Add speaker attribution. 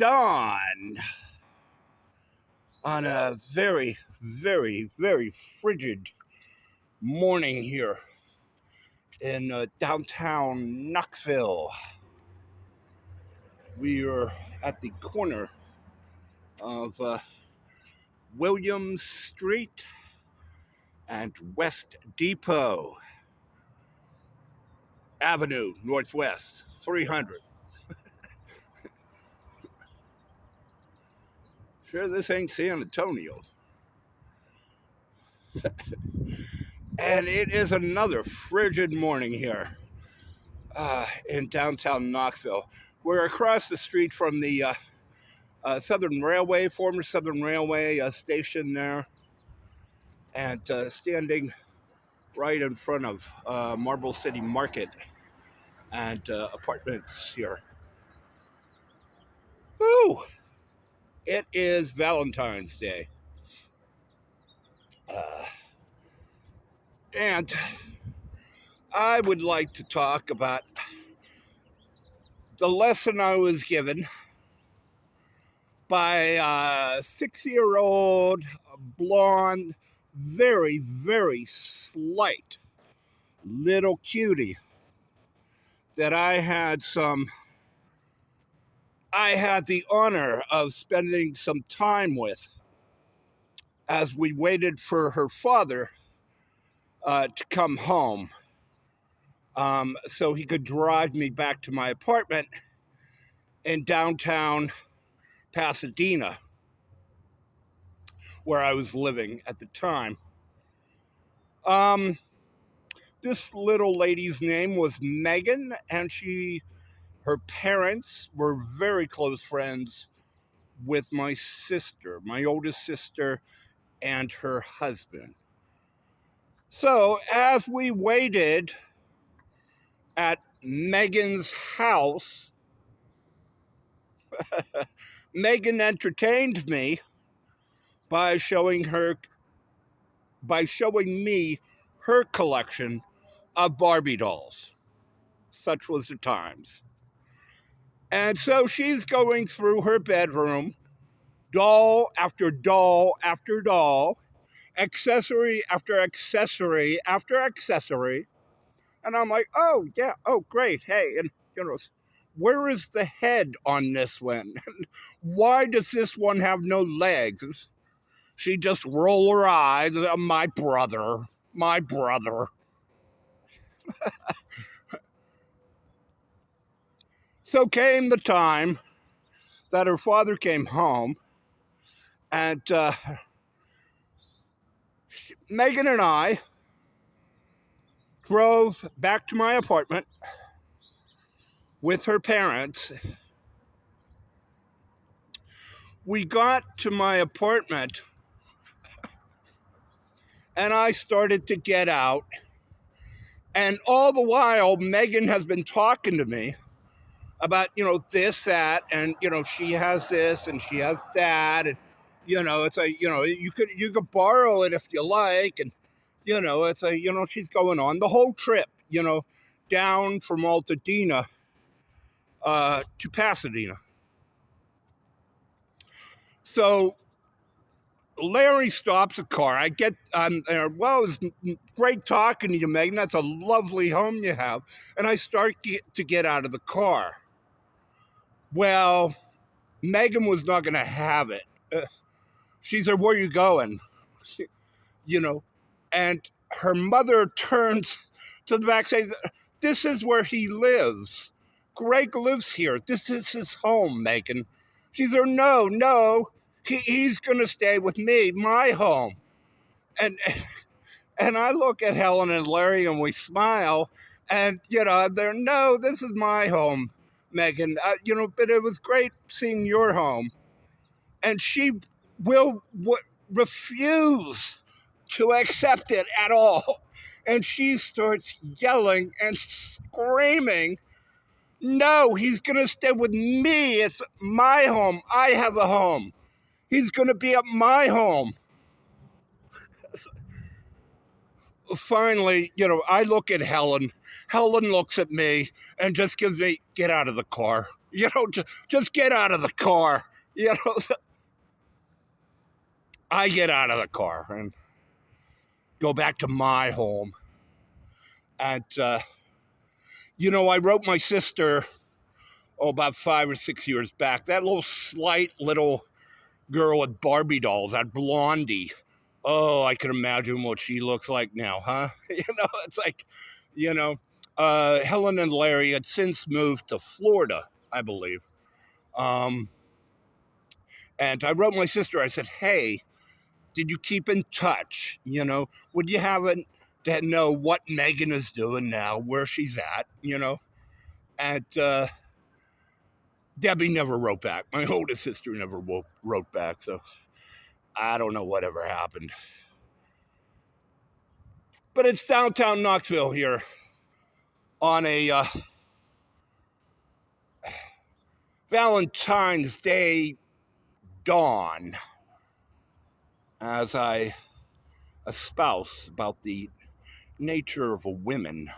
Speaker 1: dawn on a very, very, very frigid morning here in downtown Knoxville. We are at the corner of Williams Street and West Depot Avenue, Northwest, 300. Sure, this ain't San Antonio. And it is another frigid morning here in downtown Knoxville. We're across the street from the Southern Railway, former Southern Railway station there, and standing right in front of Marble City Market and apartments here. Woo! It is Valentine's Day. And I would like to talk about the lesson I was given by a 6-year-old blonde, very, very slight little cutie that I had the honor of spending some time with as we waited for her father to come home so he could drive me back to my apartment in downtown Pasadena, where I was living at the time. This little lady's name was Megan, and her parents were very close friends with my sister, my oldest sister, and her husband. So as we waited at Megan's house, Megan entertained me by showing me her collection of Barbie dolls. Such was the times. And so she's going through her bedroom, doll after doll after doll, accessory after accessory after accessory. And I'm like, oh, yeah, oh, great. Hey, and where is the head on this one? Why does this one have no legs? She just roll her eyes. My brother. So came the time that her father came home, and Megan and I drove back to my apartment with her parents. We got to my apartment, and I started to get out. And all the while, Megan has been talking to me about, this, that, and, she has this and she has that. And, it's you could borrow it if you like. And, it's she's going on the whole trip, down from Altadena to Pasadena. So Larry stops a car. I get there. Well, it's great talking to you, Megan. That's a lovely home you have. And I start to get out of the car. Well, Megan was not going to have it. She said, where are you going? And her mother turns to the back saying, this is where he lives. Greg lives here. This is his home, Megan. She said, no. He's going to stay with me, my home. And I look at Helen and Larry and we smile. And, no, this is my home, Megan. But it was great seeing your home. And she will refuse to accept it at all. And she starts yelling and screaming, no, he's going to stay with me. It's my home. I have a home. He's going to be at my home. Finally, I look at Helen Helen looks at me and just gives me, get out of the car. Just get out of the car. So I get out of the car and go back to my home. And, I wrote my sister, about 5 or 6 years back, that little slight little girl with Barbie dolls, that Blondie. Oh, I can imagine what she looks like now, huh? It's like, Helen and Larry had since moved to Florida, I believe. And I wrote my sister, I said, hey, did you keep in touch? Would you happen to know what Megan is doing now, where she's at, And Debbie never wrote back. My oldest sister never wrote back, so I don't know whatever happened. But it's downtown Knoxville here on a Valentine's Day dawn as I espouse about the nature of a woman